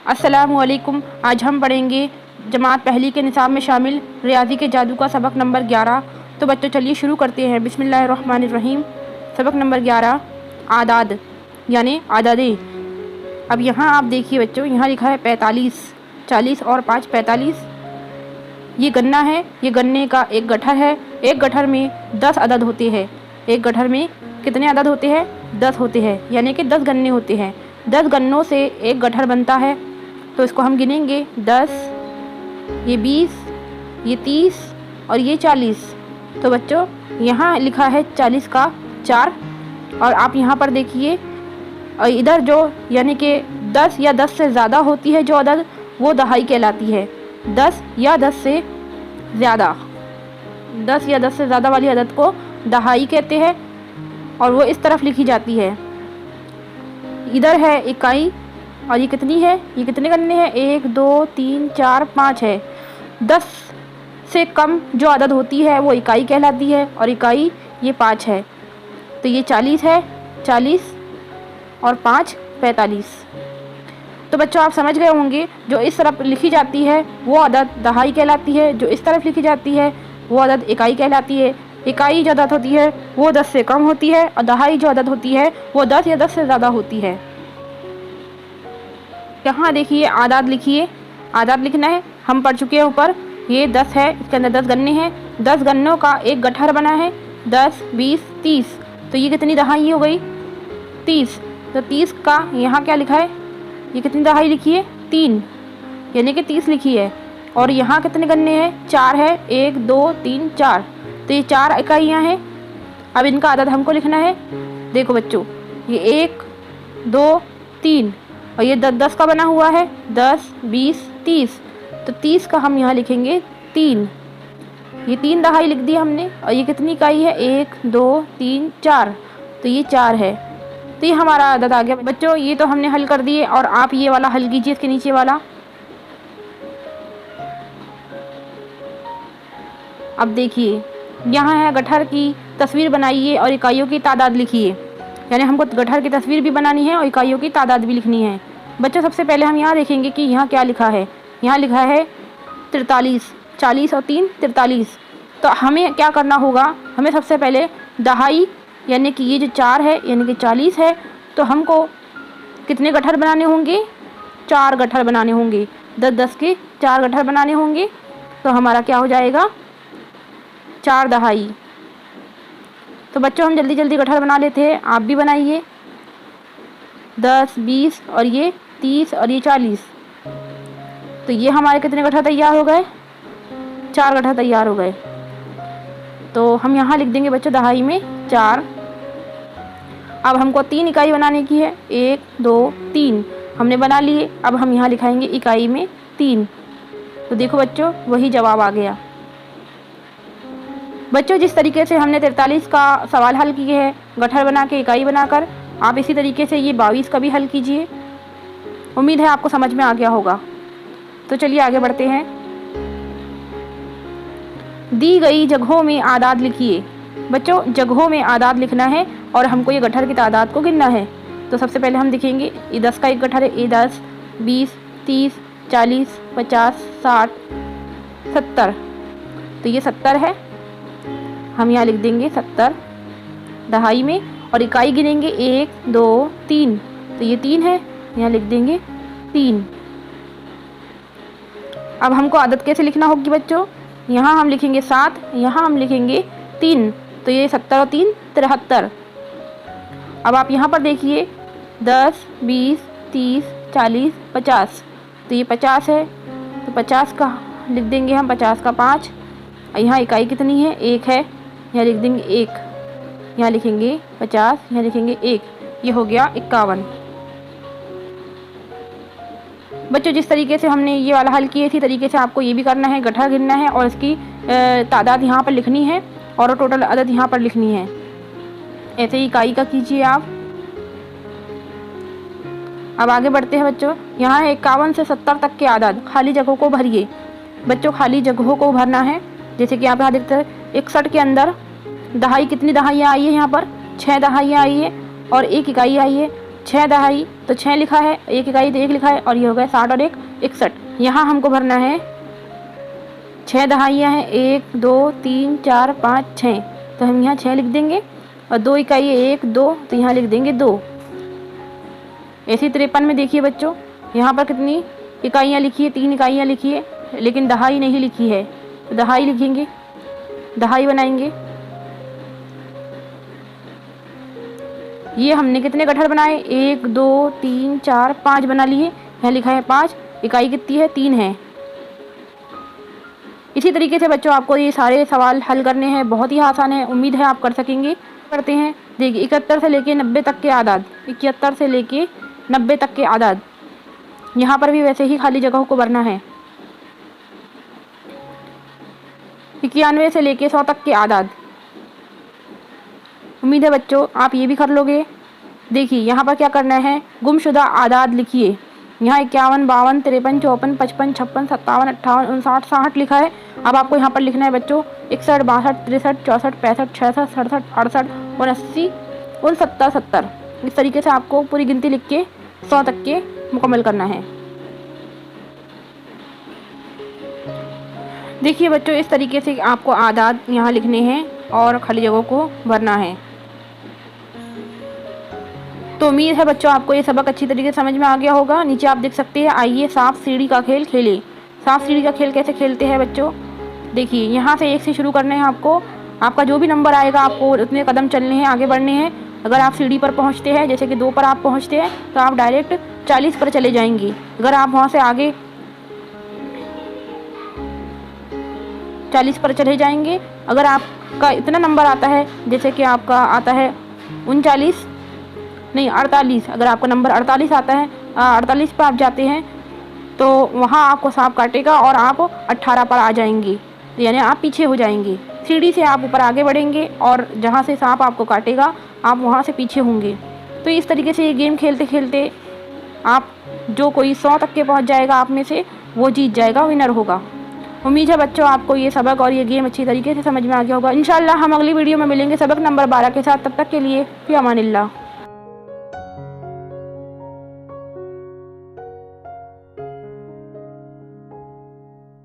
अस्सलामुअलैकुम। आज हम पढ़ेंगे जमात पहली के निसाब में शामिल रियाजी के जादू का सबक नंबर 11। तो बच्चों चलिए शुरू करते हैं। बिस्मिल्लाहिर्रहमानिर्रहीम। सबक नंबर 11 आदाद यानी आदादें। अब यहाँ आप देखिए बच्चों, यहाँ लिखा है 45, 40 और 5 45। ये गन्ना है, ये गन्ने का एक गठर है। एक गठर में 10 अदद होते हैं। एक गठर में कितने अदद होते हैं? 10 होते हैं, यानी कि 10 गन्ने होते हैं। 10 गन्नों से एक गठर बनता है, तो इसको हम गिनेंगे 10, ये 20, ये 30 और ये 40। तो बच्चों यहाँ लिखा है 40 का 4। और आप यहाँ पर देखिए, और इधर जो यानी कि 10 या 10 से ज़्यादा होती है जो अदद, वो दहाई कहलाती है। 10 या 10 से ज़्यादा, 10 या 10 से ज़्यादा वाली अदद को दहाई कहते हैं, और वो इस तरफ लिखी जाती है। इधर है इकाई, और ये कितनी है? ये कितने गन्ने हैं? 1 2 3 4 5 है। 10 से कम जो अदद होती है वो इकाई कहलाती है, और इकाई ये 5 है। तो ये 40 है, 40 और 5 45। तो बच्चों आप समझ गए होंगे, जो इस तरफ लिखी जाती है वो अदद दहाई कहलाती है, जो इस तरफ लिखी जाती है वो अदद इकाई कहलाती है। इकाई जो अदद होती है वो 10 से कम होती है, और दहाई जो अदद होती है वो 10 या 10 से ज़्यादा होती है। यहाँ देखिए आदाद लिखिए, आदाद लिखना है। हम पढ़ चुके हैं ऊपर, ये 10 है, इसके अंदर 10 गन्ने हैं। 10 गन्नों का एक गठर बना है। 10 20 30, तो ये कितनी दहाई हो गई? 30। तो 30 का यहाँ क्या लिखा है? ये कितनी दहाई लिखी है? 3, यानी कि 30 लिखी है। और यहाँ कितने गन्ने हैं? 4 है, 1 2 3 4, तो ये 4 इकाइयाँ हैं। अब इनका अदद हमको लिखना है। देखो बच्चों, ये 1 2 3, और ये 10 10 का बना हुआ है, 10 20 30, तो 30 का हम यहाँ लिखेंगे 3। ये 3 दहाई लिख दी हमने। और ये कितनी इकाई है? 1 2 3 4, तो ये 4 है। तो ये हमारा अदद आ गया। बच्चों ये तो हमने हल कर दिए, और आप ये वाला हल कीजिए, इसके नीचे वाला। अब देखिए यहाँ है गठर की तस्वीर बनाइए और इकाइयों की तादाद लिखिए। यानी हमको गठर की तस्वीर भी बनानी है और इकाइयों की तादाद भी लिखनी है। बच्चों सबसे पहले हम यहाँ देखेंगे कि यहाँ क्या लिखा है। यहाँ लिखा है 43, 40 और 3 43। तो हमें क्या करना होगा? हमें सबसे पहले दहाई, यानी कि ये जो 4 है यानी कि 40 है, तो हमको कितने गठर बनाने होंगे? 4 गठर बनाने होंगे। 10 10 के 4 गठर बनाने होंगे। तो हमारा क्या हो जाएगा? 4 दहाई। तो बच्चों हम जल्दी जल्दी गठर बना लेते हैं, आप भी बनाइए। 10 20 और ये 30 और ये 40, तो ये हमारे कितने गठर तैयार हो गए? 4 गठर तैयार हो गए। तो हम यहाँ लिख देंगे बच्चों दहाई में 4। अब हमको 3 इकाई बनाने की है। 1 2 3 हमने बना लिए। अब हम यहाँ लिखाएंगे इकाई में 3। तो देखो बच्चों, वही जवाब आ गया। बच्चों जिस तरीके से हमने 43 का सवाल हल किए हैं गठर बना के इकाई बनाकर, आप इसी तरीके से ये 22 का भी हल कीजिए। उम्मीद है आपको समझ में आ गया होगा। तो चलिए आगे बढ़ते हैं। दी गई जगहों में आदाद लिखिए। बच्चों जगहों में आदाद लिखना है, और हमको ये गठर की तादाद को गिनना है। तो सबसे पहले हम देखेंगे, ये 10 का एक गठर है। ये 10 20 30 40 50 60 70, तो ये 70 है। हम यहाँ लिख देंगे 70 दहाई में, और इकाई गिनेंगे 1 2 3, तो ये 3 है। यहाँ लिख देंगे 3। अब हमको आदत कैसे लिखना होगी बच्चों? यहाँ हम लिखेंगे 7, यहाँ हम लिखेंगे 3, तो ये 70 और 3 73। अब आप यहाँ पर देखिए 10 20 30 40 50, तो ये 50 है। तो 50 का लिख देंगे हम 50 का 5। यहाँ इकाई कितनी है? 1 है। यहाँ लिख देंगे 1, यहाँ लिखेंगे 50, यहाँ लिखेंगे 1, ये हो गया 51। बच्चों जिस तरीके से हमने ये वाला हल किए इसी तरीके से आपको ये भी करना है। गठर गिनना है और इसकी तादाद यहाँ पर लिखनी है, और टोटल अदद यहाँ पर लिखनी है। ऐसे ही इकाई का कीजिए आप। अब आगे बढ़ते हैं बच्चों। यहाँ है 51 से 70 तक के आदाद, खाली जगहों को भरिए। बच्चों खाली जगहों को भरना है। जैसे कि आप यहाँ देखते हैं 61 के अंदर दहाई, कितनी दहाइयाँ आई है? यहाँ पर 6 दहाइयाँ आई है और 1 इकाई आई है। 6 दहाई तो 6 लिखा है, 1 इकाई तो 1 लिखा है, और ये हो गया 60 और 1 61। यहाँ हमको भरना है 6 दहाइयाँ हैं, 1 2 3 4 5 6, तो हम यहाँ 6 लिख देंगे, और 2 इकाई है 1 2, तो यहाँ लिख देंगे 2। ऐसे 53 में देखिए बच्चों, यहाँ पर कितनी इकाइयाँ लिखी है, 3 इकाइयाँ लिखी है, लेकिन दहाई नहीं लिखी है, तो दहाई लिखेंगे, दहाई बनाएंगे। ये हमने कितने गट्ठर बनाए, 1 2 3 4 5 बना लिए, यहाँ लिखा है 5, इकाई कितनी है, 3 है। इसी तरीके से बच्चों आपको ये सारे सवाल हल करने हैं, बहुत ही आसान है, उम्मीद है आप कर सकेंगे। करते हैं, देखिए 71 से लेके 90 तक के आदाद, 71 से लेके 90 तक के आदाद, यहाँ पर भी वैसे ही खाली जगहों को भरना है। 91 से लेके 100 तक के आदाद, उम्मीद है बच्चों आप ये भी कर लोगे। देखिए यहाँ पर क्या करना है, गुमशुदा आदाद लिखिए, यहाँ 51 52 53 54 55 56 57 58 59 60 लिखा है। अब आपको यहाँ पर लिखना है बच्चों 61 62 63 64 65 66 67 68 89 69 70। इस तरीके से आपको पूरी गिनती लिख के 100 तक के मुकम्मल करना है। देखिए बच्चों इस तरीके से आपको आदाद यहाँ लिखने हैं और खाली जगहों को भरना है। तो उम्मीद है बच्चों आपको ये सबक अच्छी तरीके से समझ में आ गया होगा। नीचे आप देख सकते हैं, आइए सांप सीढ़ी का खेल खेलें। सांप सीढ़ी का खेल कैसे खेलते हैं बच्चों, देखिए यहाँ से 1 से शुरू करने हैं आपको, आपका जो भी नंबर आएगा आपको उतने कदम चलने हैं, आगे बढ़ने हैं। अगर आप सीढ़ी पर पहुँचते हैं, जैसे कि 2 पर आप पहुँचते हैं, तो आप डायरेक्ट 40 पर चले जाएंगे। अगर आप वहाँ से आगे 40 पर चले जाएंगे, अगर आपका इतना नंबर आता है, जैसे कि आपका आता है 39 नहीं 48, अगर आपका नंबर 48 आता है, 48 पर आप जाते हैं, तो वहाँ आपको सांप काटेगा और आप 18 पर आ जाएंगे, यानी आप पीछे हो जाएंगे। सीढ़ी से आप ऊपर आगे बढ़ेंगे और जहाँ से सांप आपको काटेगा आप वहाँ से पीछे होंगे। तो इस तरीके से ये गेम खेलते खेलते आप जो कोई 100 तक के पहुँच जाएगा आप में से, वो जीत जाएगा, विनर होगा। उम्मीद है बच्चों आपको ये सबक और ये गेम अच्छी तरीके से समझ में आ गया होगा। इंशाल्लाह हम अगली वीडियो में मिलेंगे सबक नंबर 12 के साथ। तब तक के लिए फ़ी अमानिल्लाह।